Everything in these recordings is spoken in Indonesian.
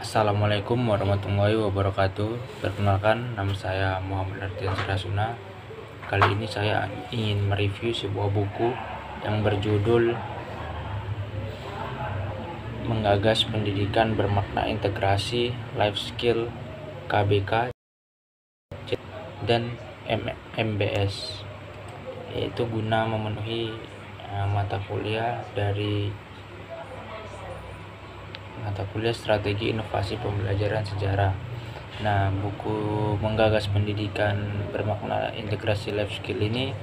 Assalamualaikum warahmatullahi wabarakatuh. Perkenalkan, nama saya Muhammad Ardian Rasuna. Kali ini saya ingin mereview sebuah buku yang berjudul Menggagas Pendidikan Bermakna Integrasi Life Skill KBK dan MBS, yaitu guna memenuhi mata kuliah Strategi Inovasi Pembelajaran Sejarah. Nah, buku Menggagas Pendidikan Bermakna Integrasi Life Skill ini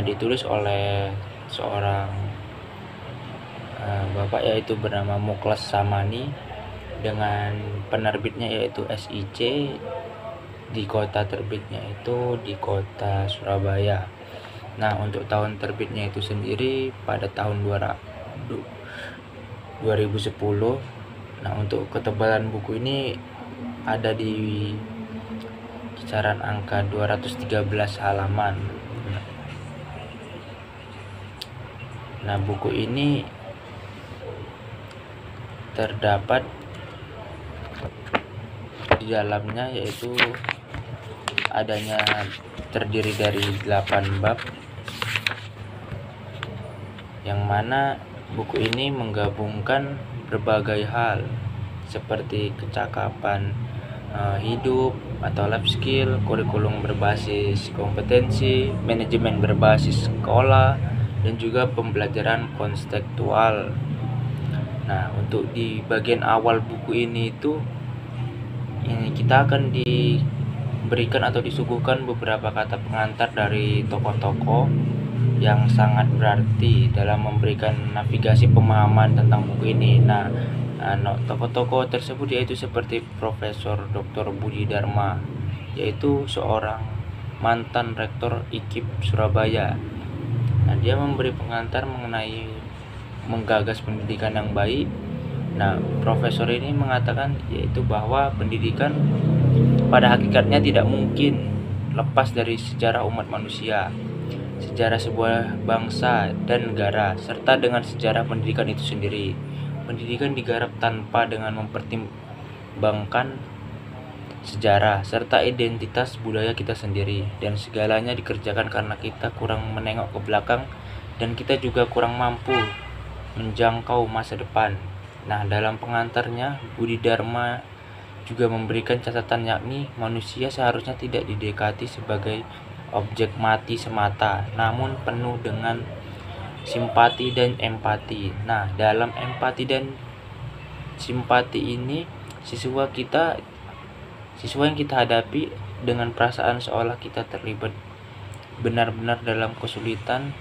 ditulis oleh seorang bapak, yaitu bernama Muklas Samani, dengan penerbitnya yaitu SIC, di kota terbitnya itu di kota Surabaya. Nah, untuk tahun terbitnya itu sendiri pada tahun 2010. Nah, untuk ketebalan buku ini ada di kisaran angka 213 halaman. Nah, buku ini terdapat di dalamnya yaitu terdiri dari 8 bab, yang mana buku ini menggabungkan berbagai hal seperti kecakapan hidup atau life skill, kurikulum berbasis kompetensi, manajemen berbasis sekolah, dan juga pembelajaran konstekstual. Nah, untuk di bagian awal buku ini kita akan diberikan atau disuguhkan beberapa kata pengantar dari tokoh-tokoh yang sangat berarti dalam memberikan navigasi pemahaman tentang buku ini. Nah, tokoh-tokoh tersebut yaitu seperti Profesor Dr. Budi Dharma, yaitu seorang mantan rektor IKIP Surabaya. Nah, dia memberi pengantar mengenai menggagas pendidikan yang baik. Nah, profesor ini mengatakan yaitu bahwa pendidikan pada hakikatnya tidak mungkin lepas dari sejarah umat manusia, sejarah sebuah bangsa dan negara, serta dengan sejarah pendidikan itu sendiri. Pendidikan digarap tanpa dengan mempertimbangkan sejarah serta identitas budaya kita sendiri, dan segalanya dikerjakan karena kita kurang menengok ke belakang dan kita juga kurang mampu menjangkau masa depan. Nah, dalam pengantarnya, Budi Dharma juga memberikan catatan, yakni manusia seharusnya tidak didekati sebagai objek mati semata, namun penuh dengan simpati dan empati. Nah, dalam empati dan simpati ini, siswa yang kita hadapi dengan perasaan seolah kita terlibat benar-benar dalam kesulitan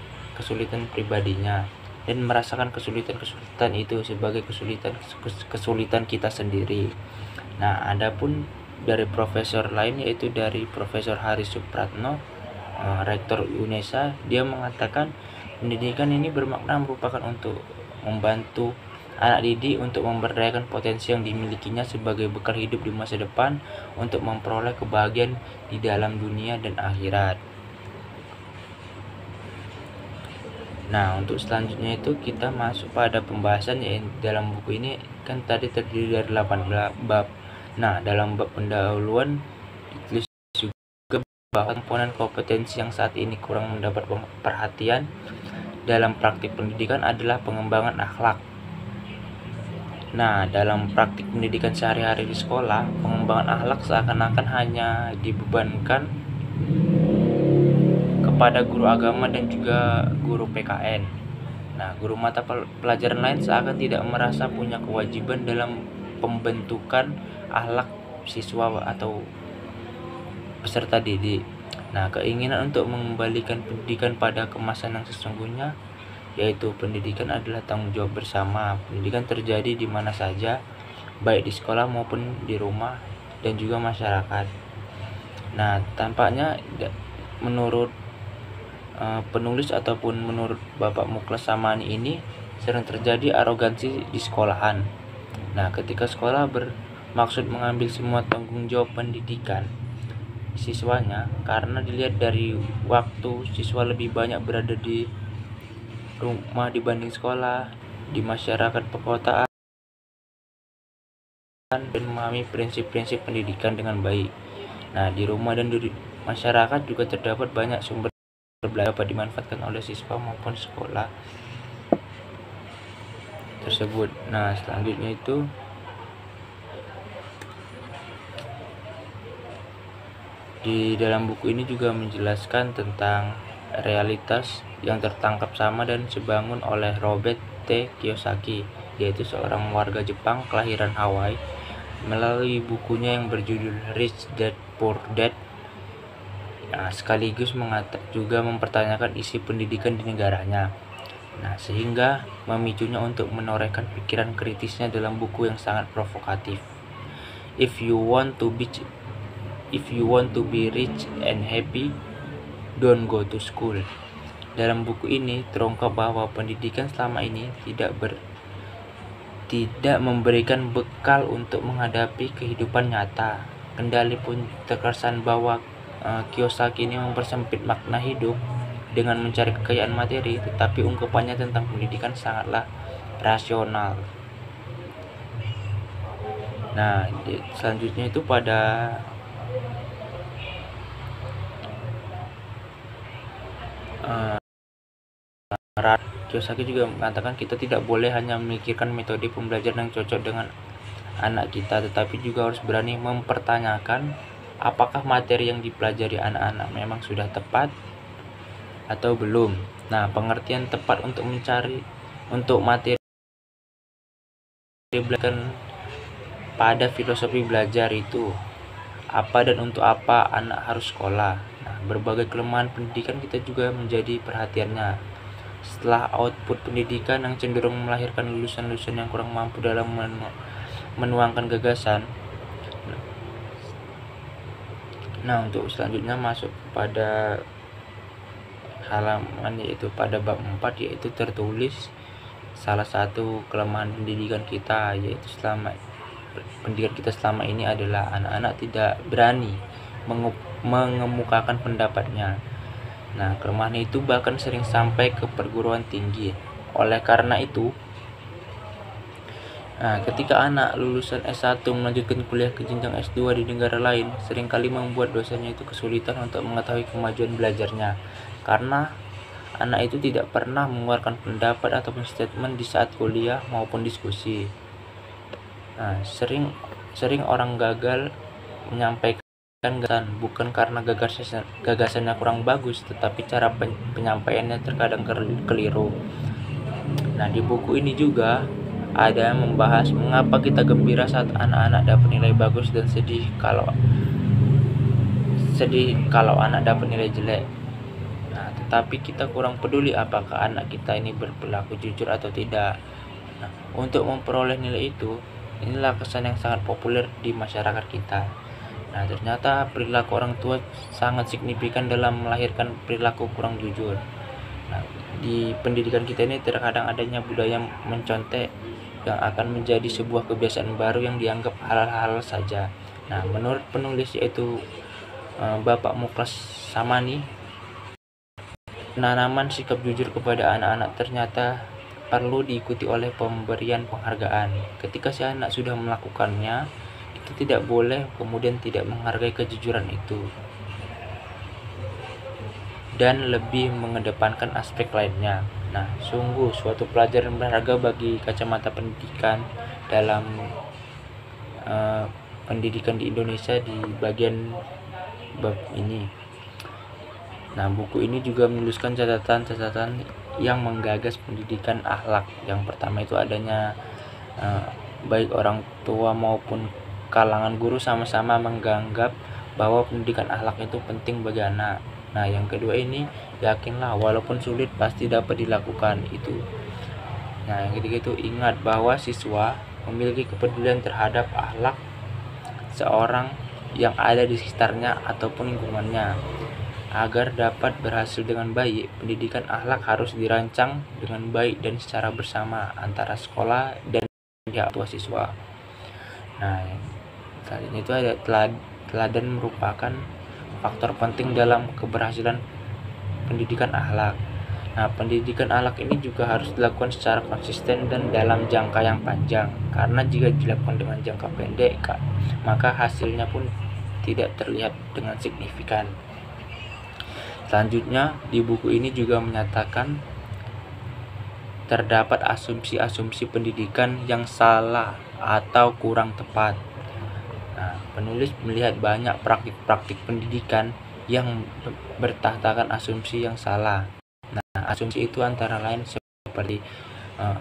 pribadinya, dan merasakan kesulitan itu sebagai kesulitan kita sendiri. Nah, adapun dari profesor lain yaitu dari Profesor Hari Supratno, Rektor UNESA, dia mengatakan pendidikan ini bermakna merupakan untuk membantu anak didik untuk memberdayakan potensi yang dimilikinya sebagai bekal hidup di masa depan untuk memperoleh kebahagiaan di dalam dunia dan akhirat. Nah, untuk selanjutnya itu kita masuk pada pembahasan, yaitu dalam buku ini kan tadi terdiri dari 8 bab. Nah, dalam bab pendahuluan ditulis juga bahwa komponen kompetensi yang saat ini kurang mendapat perhatian dalam praktik pendidikan adalah pengembangan akhlak. Nah, dalam praktik pendidikan sehari-hari di sekolah, pengembangan akhlak seakan-akan hanya dibebankan kepada guru agama dan juga guru PKN. Nah, guru mata pelajaran lain seakan tidak merasa punya kewajiban dalam pembentukan akhlak siswa atau peserta didik. Nah, keinginan untuk mengembalikan pendidikan pada kemasan yang sesungguhnya, yaitu pendidikan adalah tanggung jawab bersama. Pendidikan terjadi di mana saja, baik di sekolah maupun di rumah dan juga masyarakat. Nah, tampaknya menurut penulis ataupun menurut Bapak Muklas Samani ini sering terjadi arogansi di sekolahan. Nah, ketika sekolah bermaksud mengambil semua tanggung jawab pendidikan siswanya, karena dilihat dari waktu, siswa lebih banyak berada di rumah dibanding sekolah, di masyarakat perkotaan. dan memahami prinsip-prinsip pendidikan dengan baik. Nah, di rumah dan di masyarakat juga terdapat banyak sumber belajar dapat dimanfaatkan oleh siswa maupun sekolah tersebut. Nah, selanjutnya itu di dalam buku ini juga menjelaskan tentang realitas yang tertangkap sama dan sebangun oleh Robert T. Kiyosaki, yaitu seorang warga Jepang kelahiran Hawaii. Melalui bukunya yang berjudul Rich Dad Poor Dad, nah, sekaligus juga mempertanyakan isi pendidikan di negaranya. Nah, sehingga memicunya untuk menorehkan pikiran kritisnya dalam buku yang sangat provokatif. If you want to be rich and happy, don't go to school. Dalam buku ini terungkap bahwa pendidikan selama ini tidak memberikan bekal untuk menghadapi kehidupan nyata. Kendali pun terkesan bahwa Kiyosaki ini mempersempit makna hidup dengan mencari kekayaan materi, tetapi ungkapannya tentang pendidikan sangatlah rasional. Nah, selanjutnya itu pada Kiyosaki juga mengatakan kita tidak boleh hanya memikirkan metode pembelajaran yang cocok dengan anak kita, tetapi juga harus berani mempertanyakan apakah materi yang dipelajari anak-anak memang sudah tepat atau belum. Nah, pengertian tepat untuk materi belajar pada filosofi belajar itu apa dan untuk apa anak harus sekolah. Nah, berbagai kelemahan pendidikan kita juga menjadi perhatiannya. Setelah output pendidikan yang cenderung melahirkan lulusan-lulusan yang kurang mampu dalam menuangkan gagasan. Nah, untuk selanjutnya masuk pada halaman yaitu pada bab 4, yaitu tertulis salah satu kelemahan pendidikan kita, yaitu pendidikan kita selama ini adalah anak-anak tidak berani mengemukakan pendapatnya. Nah, kelemahan itu bahkan sering sampai ke perguruan tinggi. Oleh karena itu, ketika anak lulusan S1 melanjutkan kuliah ke jenjang S2 di negara lain, seringkali membuat dosennya itu kesulitan untuk mengetahui kemajuan belajarnya, karena anak itu tidak pernah mengeluarkan pendapat ataupun statement di saat kuliah maupun diskusi. Nah, sering orang gagal menyampaikan gagasan bukan karena gagasannya kurang bagus, tetapi cara penyampaiannya terkadang keliru. Nah, di buku ini juga ada yang membahas mengapa kita gembira saat anak-anak dapat nilai bagus dan sedih kalau anak dapat nilai jelek. Nah, tetapi kita kurang peduli apakah anak kita ini berperilaku jujur atau tidak. Nah, untuk memperoleh nilai itu, inilah kesan yang sangat populer di masyarakat kita. Nah, ternyata perilaku orang tua sangat signifikan dalam melahirkan perilaku kurang jujur. Nah, di pendidikan kita ini terkadang adanya budaya mencontek yang akan menjadi sebuah kebiasaan baru yang dianggap halal-halal saja. Nah, menurut penulis yaitu Bapak Muklas Samani, penanaman sikap jujur kepada anak-anak ternyata perlu diikuti oleh pemberian penghargaan. Ketika si anak sudah melakukannya, kita tidak boleh kemudian tidak menghargai kejujuran itu dan lebih mengedepankan aspek lainnya. Nah, sungguh suatu pelajaran berharga bagi kacamata pendidikan dalam pendidikan di Indonesia di bagian bab ini. Nah, buku ini juga menuliskan catatan-catatan yang menggagas pendidikan akhlak. Yang pertama itu adanya baik orang tua maupun kalangan guru sama-sama menganggap bahwa pendidikan akhlak itu penting bagi anak. Nah, yang kedua ini, yakinlah walaupun sulit pasti dapat dilakukan itu. Nah, yang ketiga itu, ingat bahwa siswa memiliki kepedulian terhadap akhlak seorang yang ada di sekitarnya ataupun lingkungannya. Agar dapat berhasil dengan baik, pendidikan akhlak harus dirancang dengan baik dan secara bersama antara sekolah dan pihak tua siswa. Nah, selanjutnya itu ada teladan merupakan faktor penting dalam keberhasilan pendidikan akhlak. Nah, pendidikan anak ini juga harus dilakukan secara konsisten dan dalam jangka yang panjang, karena jika dilakukan dengan jangka pendek, maka hasilnya pun tidak terlihat dengan signifikan. Selanjutnya, di buku ini juga menyatakan terdapat asumsi-asumsi pendidikan yang salah atau kurang tepat. Nah, penulis melihat banyak praktik-praktik pendidikan yang bertahtakan asumsi yang salah. Nah, asumsi itu antara lain seperti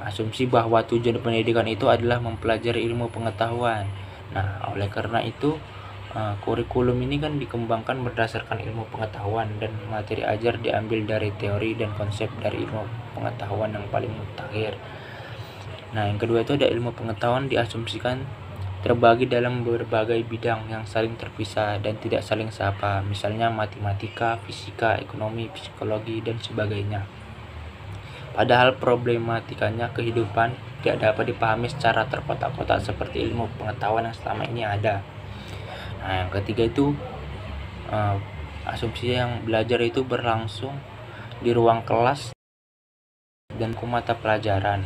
asumsi bahwa tujuan pendidikan itu adalah mempelajari ilmu pengetahuan. Nah, oleh karena itu kurikulum ini kan dikembangkan berdasarkan ilmu pengetahuan, dan materi ajar diambil dari teori dan konsep dari ilmu pengetahuan yang paling mutakhir. Nah, yang kedua itu ada ilmu pengetahuan diasumsikan terbagi dalam berbagai bidang yang saling terpisah dan tidak saling sapa, misalnya matematika, fisika, ekonomi, psikologi, dan sebagainya. Padahal problematikanya kehidupan tidak dapat dipahami secara terkotak-kotak seperti ilmu pengetahuan yang selama ini ada. Nah, yang ketiga itu asumsi yang belajar itu berlangsung di ruang kelas dan mata pelajaran.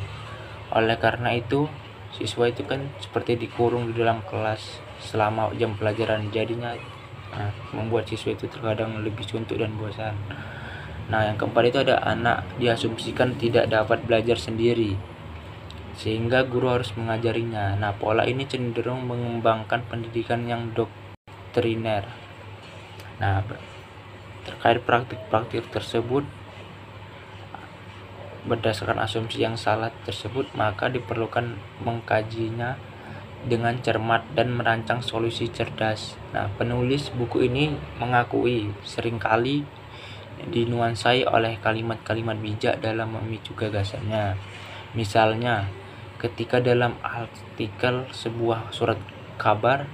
Oleh karena itu, siswa itu kan seperti dikurung di dalam kelas selama jam pelajaran, jadinya membuat siswa itu terkadang lebih suntuk dan bosan. Nah, yang keempat itu ada anak diasumsikan tidak dapat belajar sendiri, sehingga guru harus mengajarinya. Nah, pola ini cenderung mengembangkan pendidikan yang doktriner. Nah, terkait praktik-praktik tersebut, berdasarkan asumsi yang salah tersebut, maka diperlukan mengkajinya dengan cermat dan merancang solusi cerdas. Nah, penulis buku ini mengakui seringkali dinuansai oleh kalimat-kalimat bijak dalam memicu gagasannya. Misalnya, ketika dalam artikel sebuah surat kabar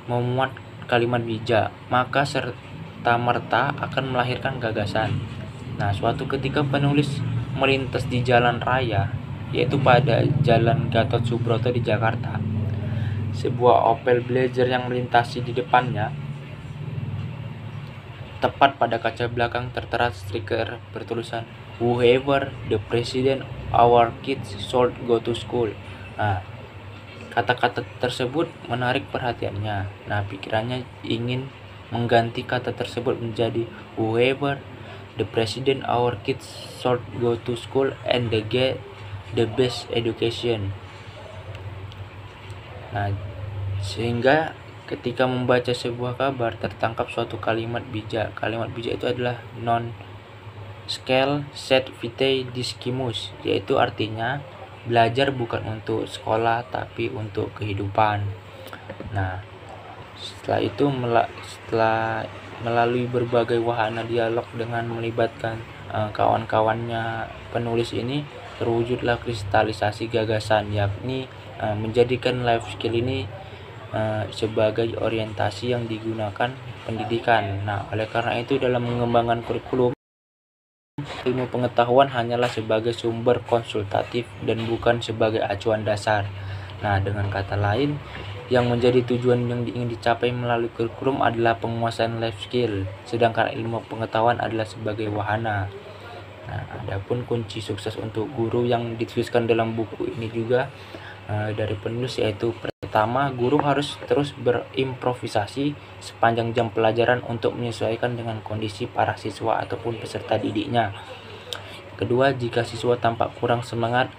memuat kalimat bijak, maka serta-merta akan melahirkan gagasan. Nah, suatu ketika penulis melintas di jalan raya, yaitu pada Jalan Gatot Subroto di Jakarta. Sebuah Opel Blazer yang melintasi di depannya. Tepat pada kaca belakang tertera stiker bertulisan "Whoever the president, our kids should go to school". Nah, kata-kata tersebut menarik perhatiannya. Nah, pikirannya ingin mengganti kata tersebut menjadi "Whoever the president, our kids should go to school and they get the best education". Nah, sehingga ketika membaca sebuah kabar tertangkap suatu kalimat bijak. Kalimat bijak itu adalah non scale set vitae discimus, yaitu artinya belajar bukan untuk sekolah tapi untuk kehidupan. Nah, setelah itu setelah melalui berbagai wahana dialog dengan melibatkan kawan-kawannya, penulis ini terwujudlah kristalisasi gagasan, yakni menjadikan life skill ini sebagai orientasi yang digunakan pendidikan. Nah, oleh karena itu dalam mengembangkan kurikulum, ilmu pengetahuan hanyalah sebagai sumber konsultatif dan bukan sebagai acuan dasar. Nah, dengan kata lain, yang menjadi tujuan yang ingin dicapai melalui kurikulum adalah penguasaan life skill, sedangkan ilmu pengetahuan adalah sebagai wahana. Nah, adapun kunci sukses untuk guru yang dituliskan dalam buku ini juga dari penulis, yaitu pertama, guru harus terus berimprovisasi sepanjang jam pelajaran untuk menyesuaikan dengan kondisi para siswa ataupun peserta didiknya. Kedua, jika siswa tampak kurang semangat,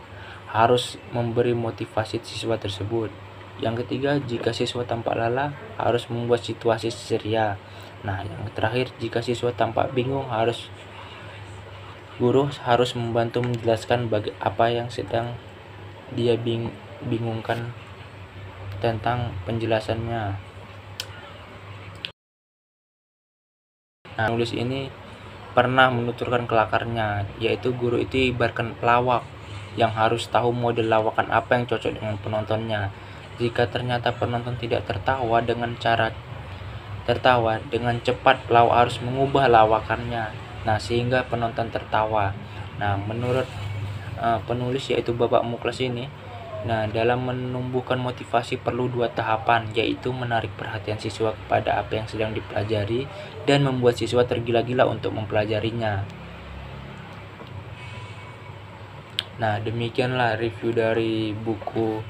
harus memberi motivasi siswa tersebut. Yang ketiga, jika siswa tampak lelah, harus membuat situasi ceria. Nah, yang terakhir, jika siswa tampak bingung, guru harus membantu menjelaskan apa yang sedang dia bingungkan tentang penjelasannya. Nah, nulis ini pernah menuturkan kelakarnya, yaitu guru itu ibaratkan pelawak yang harus tahu model lawakan apa yang cocok dengan penontonnya. Jika ternyata penonton tidak tertawa dengan cepat, pelawak harus mengubah lawakannya, nah sehingga penonton tertawa. Nah, menurut penulis, yaitu Bapak Muklas ini, nah dalam menumbuhkan motivasi perlu 2 tahapan, yaitu menarik perhatian siswa kepada apa yang sedang dipelajari dan membuat siswa tergila-gila untuk mempelajarinya. Nah, demikianlah review dari buku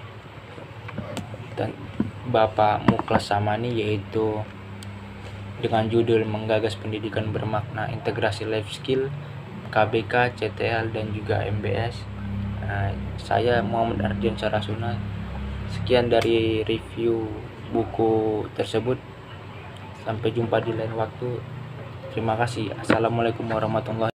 Bapak Muklas Samani, yaitu dengan judul Menggagas Pendidikan Bermakna Integrasi Life Skill, KBK, CTL, dan juga MBS. Saya Muhammad Ardian Sarasuna. Sekian dari review buku tersebut. Sampai jumpa di lain waktu. Terima kasih. Assalamualaikum warahmatullahi wabarakatuh.